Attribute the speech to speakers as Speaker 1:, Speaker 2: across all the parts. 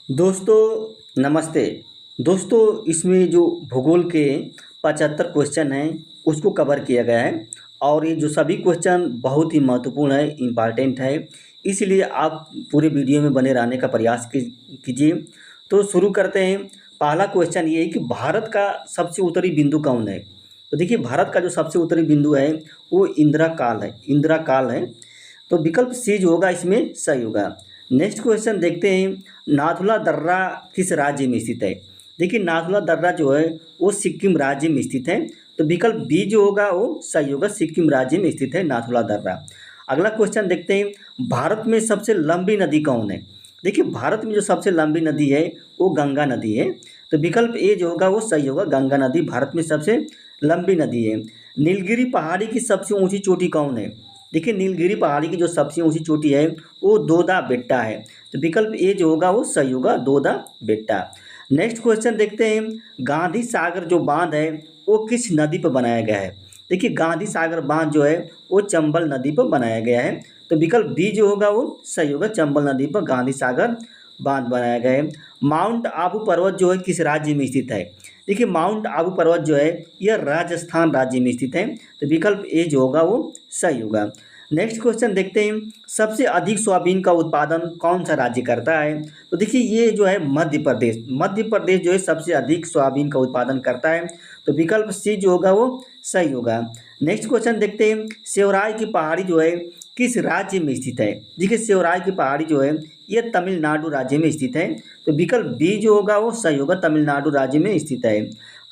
Speaker 1: दोस्तों नमस्ते। दोस्तों इसमें जो भूगोल के 75 क्वेश्चन हैं उसको कवर किया गया है और ये जो सभी क्वेश्चन बहुत ही महत्वपूर्ण है, इम्पॉर्टेंट है। इसलिए आप पूरे वीडियो में बने रहने का प्रयास कीजिए। तो शुरू करते हैं। पहला क्वेश्चन ये है कि भारत का सबसे उत्तरी बिंदु कौन है। तो देखिए भारत का जो सबसे उत्तरी बिंदु है वो इंदिरा काल है। तो विकल्प सी जो होगा इसमें सही होगा। नेक्स्ट क्वेश्चन देखते हैं। नाथुला दर्रा किस राज्य में स्थित है। देखिए नाथुला दर्रा जो है वो सिक्किम राज्य में स्थित है। तो विकल्प बी जो होगा वो सही होगा, सिक्किम राज्य में स्थित है नाथुला दर्रा। अगला क्वेश्चन देखते हैं। भारत में सबसे लंबी नदी कौन है। देखिए भारत में जो सबसे लंबी नदी है वो गंगा नदी है। तो विकल्प ए जो होगा वो सही होगा, गंगा नदी भारत में सबसे लंबी नदी है। नीलगिरी पहाड़ी की सबसे ऊंची चोटी कौन है। देखिए नीलगिरी पहाड़ी की जो सबसे ऊंची चोटी है वो दोदा बेट्टा है। तो विकल्प ए जो होगा वो सही होगा, दोदा बेट्टा। नेक्स्ट क्वेश्चन देखते हैं। गांधी सागर जो बांध है वो किस नदी पर बनाया गया है। देखिए गांधी सागर बांध जो है वो चंबल नदी पर बनाया गया है। तो विकल्प बी जो होगा वो सही होगा, चंबल नदी पर गांधी सागर बांध बनाया गया है। माउंट आबू पर्वत जो है किस राज्य में स्थित है। देखिए माउंट आबू पर्वत जो है यह राजस्थान राज्य में स्थित है। तो विकल्प ए जो होगा वो सही होगा। नेक्स्ट क्वेश्चन देखते हैं। सबसे अधिक सोयाबीन का उत्पादन कौन सा राज्य करता है। तो देखिए ये जो है मध्य प्रदेश जो है सबसे अधिक सोयाबीन का उत्पादन करता है। तो विकल्प सी जो होगा वो सही होगा। नेक्स्ट क्वेश्चन देखते हैं। सेवराय की पहाड़ी जो है किस राज्य में स्थित है। देखिए सेवराय की पहाड़ी जो है यह तमिलनाडु राज्य में स्थित है। तो विकल्प बी जो होगा वो सही होगा, तमिलनाडु राज्य में स्थित है।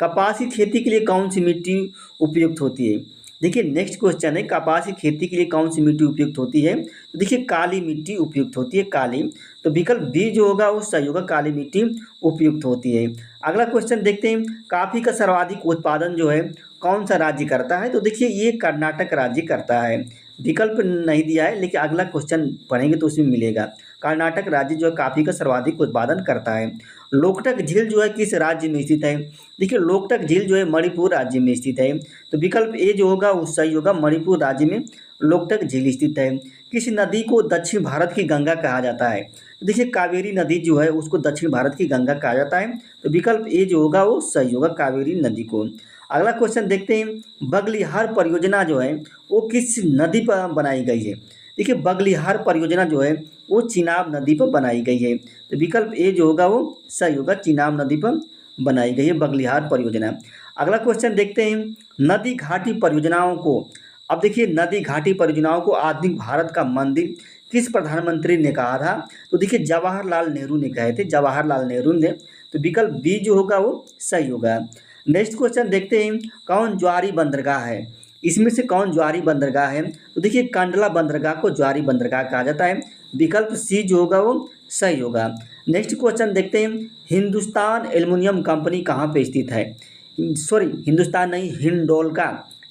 Speaker 1: कपास की खेती के लिए कौन सी मिट्टी उपयुक्त होती है। देखिए नेक्स्ट क्वेश्चन है, कपास की खेती के लिए कौन सी मिट्टी उपयुक्त होती है। तो देखिए काली मिट्टी उपयुक्त होती है, काली। तो विकल्प बी जो होगा वो सही होगा, काली मिट्टी उपयुक्त होती है। अगला क्वेश्चन देखते हैं। कॉफी का सर्वाधिक उत्पादन जो है कौन सा राज्य करता है। तो देखिए ये कर्नाटक राज्य करता है। विकल्प नहीं दिया है लेकिन अगला क्वेश्चन पढ़ेंगे तो उसमें मिलेगा। कर्नाटक राज्य जो है कॉफी का सर्वाधिक उत्पादन करता है। लोकटक झील जो है किस राज्य में स्थित है। देखिए लोकटक झील जो है मणिपुर राज्य में स्थित है। तो विकल्प ए जो होगा वो सही होगा, मणिपुर राज्य में लोकटक झील स्थित है। किस नदी को दक्षिण भारत की गंगा कहा जाता है। तो देखिए कावेरी नदी जो है उसको दक्षिण भारत की गंगा कहा जाता है। तो विकल्प ए जो होगा वो सही होगा, कावेरी नदी को। अगला क्वेश्चन देखते हैं। बगलिहार परियोजना जो है वो किस नदी पर बनाई गई है। देखिए बगलिहार परियोजना जो है वो चिनाब नदी पर बनाई गई है। तो विकल्प ए जो होगा वो सही होगा, चिनाब नदी पर बनाई गई है बगलिहार परियोजना। अगला क्वेश्चन देखते हैं। नदी घाटी परियोजनाओं को, अब देखिए नदी घाटी परियोजनाओं को आधुनिक भारत का मंदिर किस प्रधानमंत्री ने कहा था। तो देखिए जवाहरलाल नेहरू ने कहे थे, जवाहरलाल नेहरू ने। तो विकल्प बी जो होगा वो सही होगा। नेक्स्ट क्वेश्चन देखते हैं। कौन ज्वारी बंदरगाह है। इसमें से कौन ज्वारी बंदरगाह है। तो देखिए कंडला बंदरगाह को ज्वारी बंदरगाह कहा जाता है। विकल्प सी जो होगा वो सही होगा। नेक्स्ट क्वेश्चन देखते हैं। हिंदुस्तान एल्युमिनियम कंपनी कहाँ पे स्थित है। सॉरी हिंदुस्तान नहीं,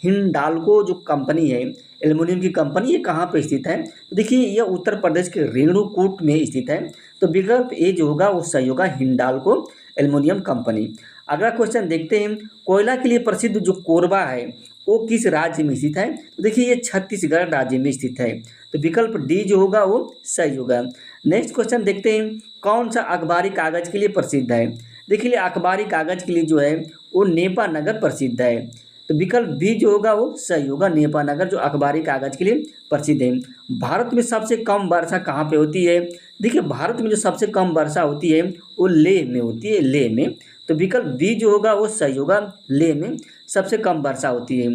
Speaker 1: हिंडाल्को जो कंपनी है एल्युमिनियम की कंपनी, ये कहाँ पे स्थित है। तो देखिए यह उत्तर प्रदेश के रेणुकूट में स्थित है। तो विकल्प ए जो होगा वो सही होगा, हिंडाल्को एल्युमिनियम कंपनी। अगला क्वेश्चन देखते हैं। कोयला के लिए प्रसिद्ध जो कोरबा है वो किस राज्य में स्थित है। तो देखिए ये छत्तीसगढ़ राज्य में स्थित है। तो विकल्प डी जो होगा वो सही होगा। नेक्स्ट क्वेश्चन देखते हैं। कौन सा अखबारी कागज के लिए प्रसिद्ध है। देखिए अखबारी कागज के लिए जो है वो नेपा नगर प्रसिद्ध है। तो विकल्प बी जो होगा वो सही होगा, नेपा नगर जो अखबारी कागज के लिए प्रसिद्ध है। भारत में सबसे कम वर्षा कहाँ पे होती है। देखिए भारत में जो सबसे कम वर्षा होती है वो लेह में होती है, लेह में। तो विकल्प बी जो होगा वो सही होगा, लेह में सबसे कम वर्षा होती है।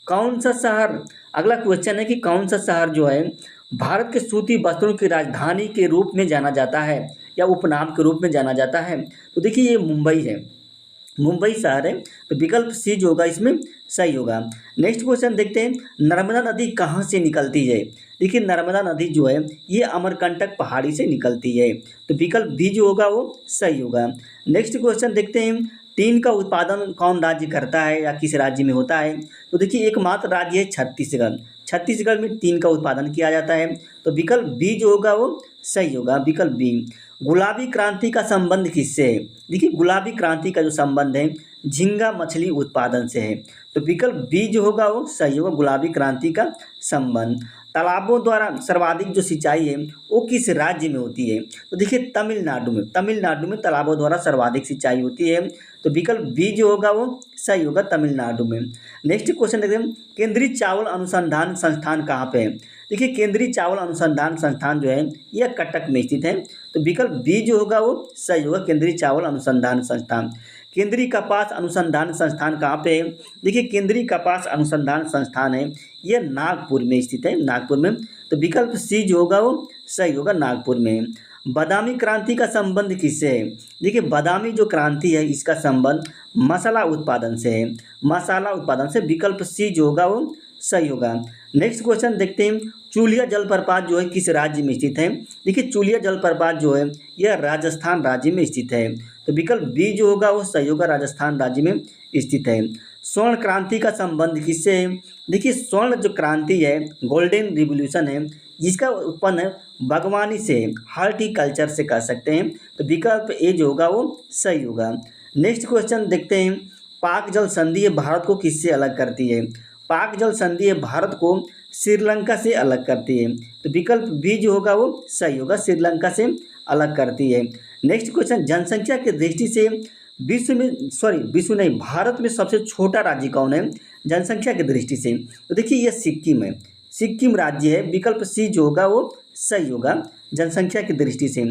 Speaker 1: कौन सा शहर, अगला क्वेश्चन है कि कौन सा शहर जो है भारत के सूती वस्त्रों की राजधानी के रूप में जाना जाता है या उपनाम के रूप में जाना जाता है। तो देखिए ये मुंबई है, मुंबई शहर है। तो विकल्प सी जो होगा इसमें सही होगा। नेक्स्ट क्वेश्चन देखते हैं। नर्मदा नदी कहाँ से निकलती है। देखिए नर्मदा नदी जो है ये अमरकंटक पहाड़ी से निकलती है। तो विकल्प बी जो होगा वो सही होगा। नेक्स्ट क्वेश्चन देखते हैं। टीन का उत्पादन कौन राज्य करता है या किस राज्य में होता है। तो देखिए एकमात्र राज्य है छत्तीसगढ़, छत्तीसगढ़ में टीन का उत्पादन किया जाता है। तो विकल्प बी जो होगा वो सही होगा, विकल्प बी। गुलाबी क्रांति का संबंध किससे है। देखिए गुलाबी क्रांति का जो संबंध है झींगा मछली उत्पादन से है। तो विकल्प बी जो होगा वो सही होगा, गुलाबी क्रांति का संबंध। तालाबों द्वारा सर्वाधिक जो सिंचाई है वो किस राज्य में होती है? तो देखिए तमिलनाडु में तालाबों द्वारा सर्वाधिक सिंचाई होती है। तो विकल्प बी जो होगा वो सही होगा, तमिलनाडु में। नेक्स्ट क्वेश्चन देखते हैं, केंद्रीय चावल अनुसंधान संस्थान कहाँ पे है? देखिए केंद्रीय चावल अनुसंधान संस्थान जो है यह कटक में स्थित है। तो विकल्प बी जो होगा वो सही होगा, केंद्रीय चावल अनुसंधान संस्थान। केंद्रीय कपास अनुसंधान संस्थान कहाँ पे है? देखिए केंद्रीय कपास अनुसंधान संस्थान है यह नागपुर में स्थित है, नागपुर में। तो विकल्प सी जो होगा वो सही होगा, नागपुर में। बादामी क्रांति का संबंध किससे है? देखिए बादामी जो क्रांति है इसका संबंध मसाला उत्पादन से है, मसाला उत्पादन से। विकल्प सी जो होगा वो सही होगा। नेक्स्ट क्वेश्चन देखते हैं, चूलिया जलप्रपात जो है किस राज्य में स्थित है? देखिए चूलिया जलप्रपात जो है यह राजस्थान राज्य में स्थित है। तो विकल्प बी जो होगा वो सही होगा, राजस्थान राज्य में स्थित है। स्वर्ण क्रांति का संबंध किससे है? देखिए स्वर्ण जो क्रांति है, गोल्डन रिवॉल्यूशन है, जिसका उत्पन्न है बागवानी से, हॉर्टिकल्चर से कह सकते हैं। तो विकल्प ए जो होगा वो सही होगा। नेक्स्ट क्वेश्चन देखते हैं, पाक जल संधि भारत को किससे अलग करती है? पाक जल संधि भारत को श्रीलंका से अलग करती है। तो विकल्प बी जो होगा वो सही होगा, श्रीलंका से अलग करती है। नेक्स्ट क्वेश्चन, जनसंख्या की दृष्टि से भारत में सबसे छोटा राज्य कौन है जनसंख्या की दृष्टि से? तो देखिए यह सिक्किम है, सिक्किम राज्य है। विकल्प सी जो होगा वो सही होगा, जनसंख्या की दृष्टि से।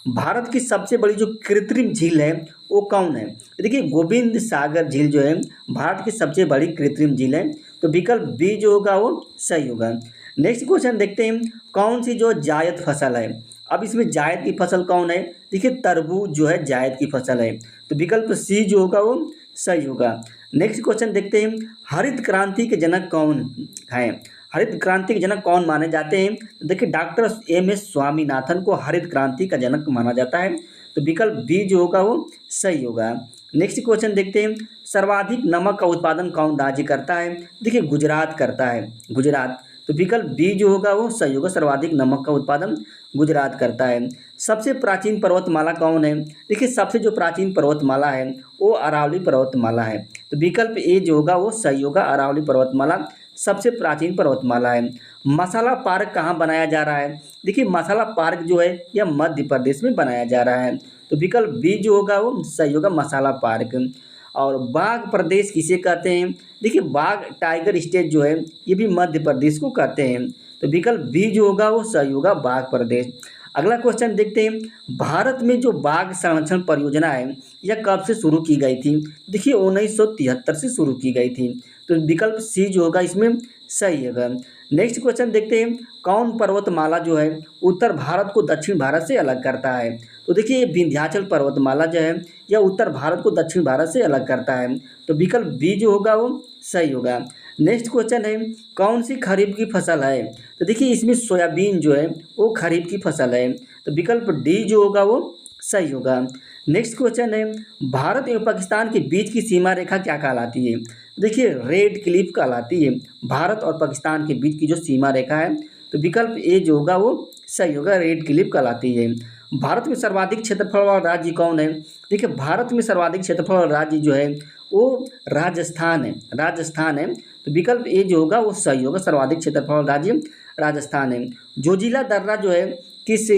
Speaker 1: भारत की सबसे बड़ी जो कृत्रिम झील है वो कौन है? देखिए गोविंद सागर झील जो है भारत की सबसे बड़ी कृत्रिम झील है। तो विकल्प बी जो होगा वो सही होगा। नेक्स्ट क्वेश्चन देखते हैं, कौन सी जो जायद फसल है? अब इसमें जायद की फसल कौन है? देखिए तरबूज जो है जायद की फसल है। तो विकल्प सी जो होगा वो सही होगा। नेक्स्ट क्वेश्चन देखते हैं, हरित क्रांति के जनक कौन है? हरित क्रांति के जनक कौन माने जाते हैं? तो देखिए डॉक्टर एम.एस. स्वामीनाथन को हरित क्रांति का जनक माना जाता है। तो विकल्प बी जो होगा वो सही होगा। नेक्स्ट क्वेश्चन देखते हैं, सर्वाधिक नमक का उत्पादन कौन राज्य करता है? देखिए गुजरात करता है, गुजरात। तो विकल्प बी जो होगा वो सही होगा, सर्वाधिक नमक का उत्पादन गुजरात करता है। सबसे प्राचीन पर्वतमाला कौन है? देखिए सबसे जो प्राचीन पर्वतमाला है वो अरावली पर्वतमाला है। तो विकल्प ए जो होगा वो सही होगा, अरावली पर्वतमाला सबसे प्राचीन पर्वतमाला है। मसाला पार्क कहाँ बनाया जा रहा है? देखिए मसाला पार्क जो है यह मध्य प्रदेश में बनाया जा रहा है। तो विकल्प बी जो होगा वो सही होगा, मसाला पार्क। और बाघ प्रदेश किसे कहते हैं? देखिए बाघ टाइगर स्टेट जो है ये भी मध्य प्रदेश को कहते हैं। तो विकल्प बी जो होगा वो सही होगा, बाघ प्रदेश। अगला क्वेश्चन देखते हैं, भारत में जो बाघ संरक्षण परियोजना है यह कब से शुरू की गई थी? देखिए 1973 से शुरू की गई थी। तो विकल्प सी जो होगा इसमें सही होगा। नेक्स्ट क्वेश्चन देखते हैं, कौन पर्वतमाला जो है उत्तर भारत को दक्षिण भारत से अलग करता है? तो देखिए विंध्याचल पर्वतमाला जो है यह उत्तर भारत को दक्षिण भारत से अलग करता है। तो विकल्प बी जो होगा वो सही होगा। नेक्स्ट क्वेश्चन है, कौन सी खरीफ की फसल है? तो देखिए इसमें सोयाबीन जो है वो खरीफ की फसल है। तो विकल्प डी जो होगा वो सही होगा। नेक्स्ट क्वेश्चन है, भारत एवं पाकिस्तान के बीच की सीमा रेखा क्या कहलाती है? देखिए रेड क्लिफ कहलाती है, भारत और पाकिस्तान के बीच की जो सीमा रेखा है। तो विकल्प ए जो होगा वो सही होगा, रेड क्लिफ कहलाती है। भारत में सर्वाधिक क्षेत्रफल वाला राज्य कौन है? देखिए भारत में सर्वाधिक क्षेत्रफल वाला राज्य जो है वो राजस्थान है, राजस्थान है। तो विकल्प ए जो होगा वो सही होगा, सर्वाधिक क्षेत्रफल वाला राज्य राजस्थान है। जोजिला दर्रा जो है किस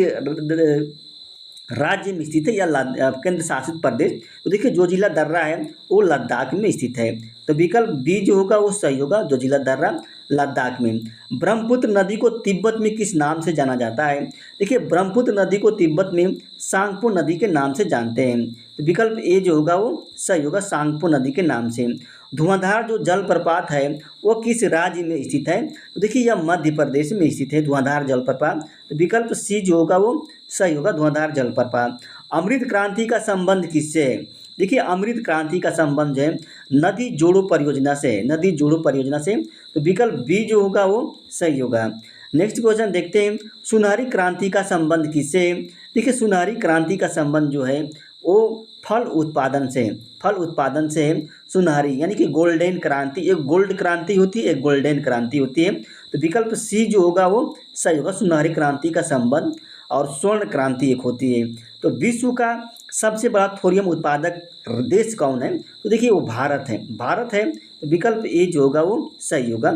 Speaker 1: राज्य में स्थित है या केंद्र शासित प्रदेश? तो देखिए जो जिला दर्रा है वो लद्दाख में स्थित है। तो विकल्प बी जो होगा वो सही होगा, जो जिला दर्रा लद्दाख में। ब्रह्मपुत्र नदी को तिब्बत में किस नाम से जाना जाता है? देखिए ब्रह्मपुत्र नदी को तिब्बत में सांगपो नदी के नाम से जानते हैं। तो विकल्प ए जो होगा वो सही होगा, सांगपो नदी के नाम से। धुआंधार जो जलप्रपात है वो किस राज्य में स्थित है? तो देखिए यह मध्य प्रदेश में स्थित है, धुआंधार जलप्रपात। तो विकल्प सी जो होगा वो सही होगा, धुआंधार जलप्रपात। अमृत क्रांति का संबंध किससे है? देखिए अमृत क्रांति का संबंध जो है नदी जोड़ो परियोजना से है, नदी जोड़ो परियोजना से। तो विकल्प बी जो होगा वो सही होगा। नेक्स्ट क्वेश्चन देखते हैं, सुनहरी क्रांति का संबंध किससे है? देखिए सुनहरी क्रांति का संबंध जो है वो फल उत्पादन से, फल उत्पादन से है सुनहरी, यानी कि गोल्डन क्रांति। एक गोल्ड क्रांति होती है, एक गोल्डन क्रांति होती है। तो विकल्प सी जो होगा वो सही होगा, सुनहरी क्रांति का संबंध और स्वर्ण क्रांति एक होती है। तो विश्व का सबसे बड़ा थोरियम उत्पादक देश कौन है? तो देखिए वो भारत है। भारत है तो विकल्प ए जो होगा वो सही होगा।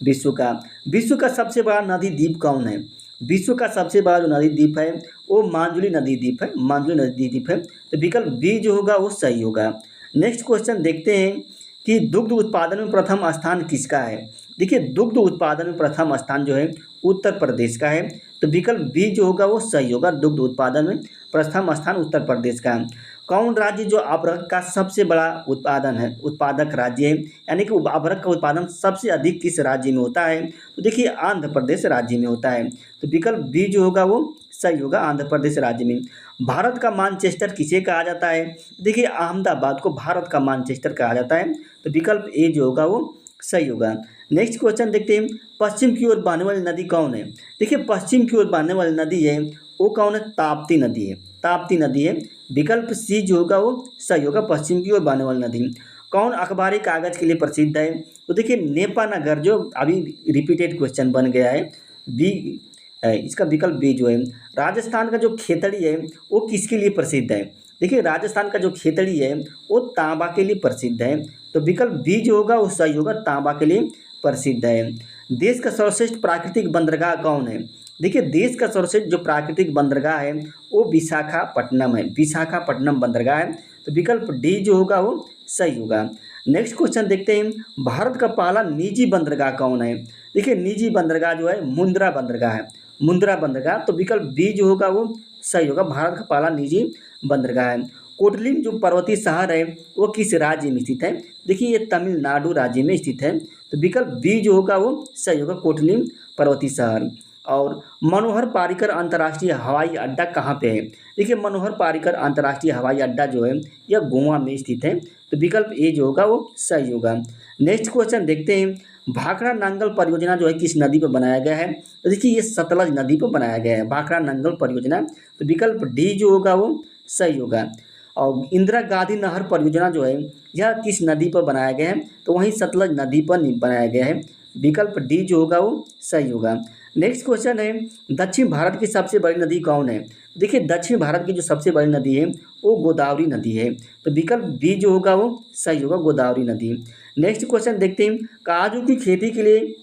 Speaker 1: विश्व का सबसे बड़ा नदी द्वीप कौन है? विश्व का सबसे बड़ा जो नदी द्वीप है वो मांजुली नदी द्वीप है। मांजुली नदी द्वीप है तो विकल्प बी जो होगा वो सही होगा। नेक्स्ट क्वेश्चन देखते हैं कि दुग्ध उत्पादन में प्रथम स्थान किसका है? देखिए दुग्ध उत्पादन में प्रथम स्थान जो है उत्तर प्रदेश का है तो विकल्प बी जो होगा वो सही होगा। दुग्ध उत्पादन में प्रथम स्थान उत्तर प्रदेश का है। कौन राज्य जो अभ्रक का सबसे बड़ा उत्पादक राज्य है? यानी कि अभ्रक का उत्पादन सबसे अधिक किस राज्य में होता है? तो देखिए आंध्र प्रदेश राज्य में होता है तो विकल्प बी जो होगा वो सही होगा, आंध्र प्रदेश राज्य में। भारत का मानचेस्टर किसे कहा जाता है? देखिए अहमदाबाद को भारत का मानचेस्टर कहा जाता है तो विकल्प ए जो होगा वो सही होगा। नेक्स्ट क्वेश्चन देखते हैं, पश्चिम की ओर बहने वाली नदी कौन है? देखिए पश्चिम की ओर बहने वाली नदी है वो कौन है? ताप्ती नदी है। ताप्ती नदी है। विकल्प सी जो होगा वो सही होगा, पश्चिम की ओर बहने वाली नदी। कौन अखबारी कागज के लिए प्रसिद्ध है? तो देखिए नेपानगर जो अभी रिपीटेड क्वेश्चन बन गया है, बी इसका विकल्प बी जो है। राजस्थान का जो खेतड़ी है वो किसके लिए प्रसिद्ध है? देखिए राजस्थान का जो खेतड़ी है वो तांबा के लिए प्रसिद्ध है तो विकल्प बी जो होगा वो सही होगा, तांबा के लिए प्रसिद्ध है। देश का सर्वश्रेष्ठ प्राकृतिक बंदरगाह कौन है? देखिए देश का सर्वश्रेष्ठ जो प्राकृतिक बंदरगाह है वो विशाखापट्टनम है। विशाखापट्टनम बंदरगाह है तो विकल्प डी जो होगा वो सही होगा। नेक्स्ट क्वेश्चन देखते हैं, भारत का पहला निजी बंदरगाह कौन है? देखिए निजी बंदरगाह जो है मुंद्रा बंदरगाह है। मुंद्रा बंदरगाह तो विकल्प बी जो होगा वो सही होगा, भारत का पहला निजी बंदरगाह है। कोटलिम जो पर्वतीय शहर है वो किस राज्य में स्थित है? देखिए ये तमिलनाडु राज्य में स्थित है तो विकल्प बी जो होगा वो सही होगा, कोटलिम पर्वतीय शहर। और मनोहर पारिकर अंतर्राष्ट्रीय हवाई अड्डा कहाँ पे है? देखिए मनोहर पारिकर अंतर्राष्ट्रीय हवाई अड्डा जो है यह गोवा में स्थित है तो विकल्प ए जो होगा वो सही होगा। नेक्स्ट क्वेश्चन देखते हैं, भाखड़ा नांगल परियोजना जो है किस नदी पर बनाया गया है? तो देखिए ये सतलज नदी पर बनाया गया है भाखड़ा नांगल परियोजना तो विकल्प डी जो होगा वो सही होगा। और इंदिरा गांधी नहर परियोजना जो है यह किस नदी पर बनाया गया है? तो वहीं सतलज नदी पर बनाया गया है, विकल्प डी जो होगा वो सही होगा। नेक्स्ट क्वेश्चन है, दक्षिण भारत की सबसे बड़ी नदी कौन है? देखिए दक्षिण भारत की जो सबसे बड़ी नदी है वो गोदावरी नदी है तो विकल्प बी जो होगा वो सही होगा, गोदावरी नदी। नेक्स्ट क्वेश्चन देखते हैं, काजू की खेती के लिए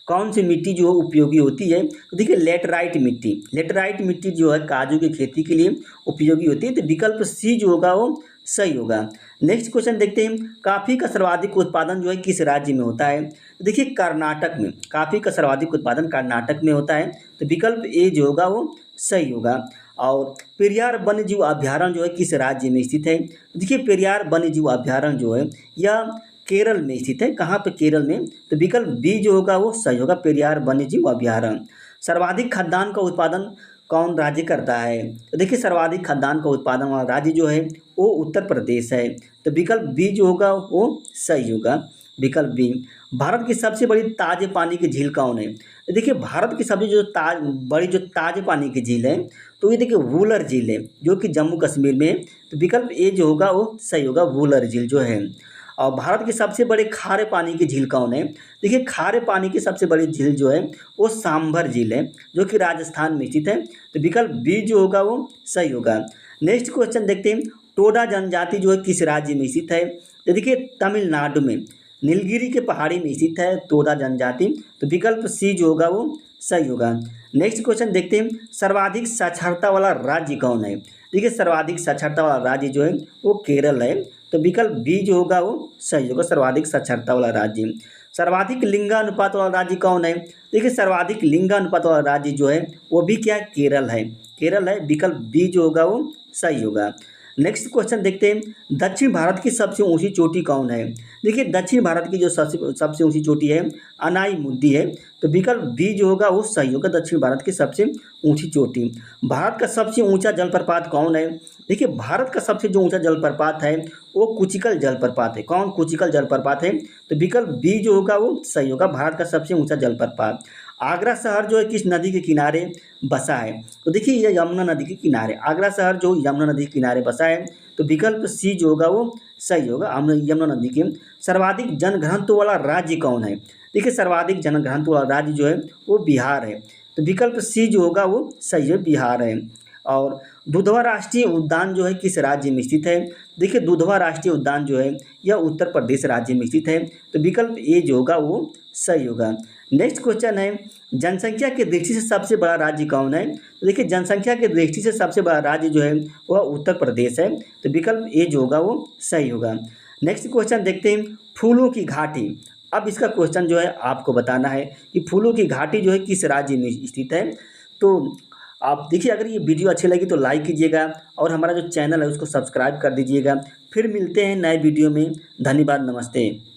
Speaker 1: कौन सी मिट्टी जो उपयोगी होती है? तो देखिए लेटराइट मिट्टी जो है काजू की खेती के लिए उपयोगी होती है तो विकल्प सी जो होगा वो सही होगा। नेक्स्ट क्वेश्चन देखते हैं, कॉफ़ी का सर्वाधिक उत्पादन जो है किस राज्य में होता है? तो देखिए कर्नाटक में, कॉफ़ी का सर्वाधिक उत्पादन कर्नाटक में होता है तो विकल्प ए जो होगा वो सही होगा। और पेरियार वन्यजीव अभ्यारण्य जो है किस राज्य में स्थित है? तो देखिए पेरियार वन्यजीव अभ्यारण्य जो है यह केरल में स्थित है। कहाँ पे? केरल में तो विकल्प बी जो होगा वो सही होगा, पेरियार वन्यजीव अभ्यारण्य। सर्वाधिक खाद्यान्न का उत्पादन कौन राज्य करता है? तो देखिए सर्वाधिक खाद्यान्न का उत्पादन वाला राज्य जो है वो उत्तर प्रदेश है तो विकल्प बी जो होगा वो सही होगा, विकल्प बी। भारत की सबसे बड़ी ताजे पानी की झील कौन है? तो देखिए भारत की सबसे जो ताजे पानी की झील है तो ये देखिए वूलर झील है जो कि जम्मू कश्मीर में है तो विकल्प ए जो होगा वो सही होगा, वूलर झील जो है। और भारत की सबसे बड़े खारे पानी की झील कौन है? देखिए खारे पानी की सबसे बड़ी झील जो है वो सांभर झील है जो कि राजस्थान में स्थित है तो विकल्प बी जो होगा वो सही होगा। नेक्स्ट क्वेश्चन देखते हैं, टोडा जनजाति जो है किस राज्य में स्थित है? तो देखिए तमिलनाडु में नीलगिरी के पहाड़ी में स्थित है टोडा जनजाति तो विकल्प सी जो होगा वो सही होगा। नेक्स्ट क्वेश्चन देखते हैं, सर्वाधिक साक्षरता वाला राज्य कौन है? देखिए सर्वाधिक साक्षरता वाला राज्य जो है वो केरल है तो विकल्प बी जो होगा वो सही होगा, सर्वाधिक साक्षरता वाला राज्य। सर्वाधिक लिंगानुपात वाला राज्य कौन है? देखिए सर्वाधिक लिंगानुपात वाला राज्य जो है वो भी क्या? केरल है, केरल है, विकल्प बी जो होगा वो सही होगा। नेक्स्ट क्वेश्चन देखते हैं, दक्षिण भारत की सबसे ऊंची चोटी कौन है? देखिए दक्षिण भारत की जो सबसे ऊंची चोटी है अनाई है तो विकल्प बी जो होगा वो सही होगा, दक्षिण भारत की सबसे ऊंची चोटी। भारत का सबसे ऊंचा जलप्रपात कौन है? देखिए भारत का सबसे जो ऊंचा जलप्रपात है वो कुचिकल जलप्रपात है। कौन? कुचिकल जलप्रपात है तो विकल्प बी जो होगा वो सही होगा, भारत का सबसे ऊंचा जलप्रपात। आगरा शहर जो है किस नदी के किनारे बसा है? तो देखिए यह यमुना नदी के किनारे, आगरा शहर जो यमुना नदी के किनारे बसा है तो विकल्प सी जो होगा वो सही होगा, यमुना नदी के। सर्वाधिक जनघनत्व वाला राज्य कौन है? देखिए सर्वाधिक जनघनत्व वाला राज्य जो है वो बिहार है तो विकल्प सी जो होगा वो सही है, बिहार है। और दुधवा राष्ट्रीय उद्यान जो है किस राज्य में स्थित है? देखिए दुधवा राष्ट्रीय उद्यान जो है यह उत्तर प्रदेश राज्य में स्थित है। तो विकल्प ए जो होगा वो सही होगा। नेक्स्ट क्वेश्चन है, जनसंख्या की दृष्टि से सबसे बड़ा राज्य कौन है? तो देखिए जनसंख्या की दृष्टि से सबसे बड़ा राज्य जो है वह उत्तर प्रदेश है। तो विकल्प ए जो होगा वो सही होगा। नेक्स्ट क्वेश्चन देखते हैं, फूलों की घाटी। अब इसका क्वेश्चन जो है आपको बताना है कि फूलों की घाटी जो है किस राज्य में स्थित है। तो आप देखिए, अगर ये वीडियो अच्छी लगी तो लाइक कीजिएगा और हमारा जो चैनल है उसको सब्सक्राइब कर दीजिएगा। फिर मिलते हैं नए वीडियो में। धन्यवाद, नमस्ते।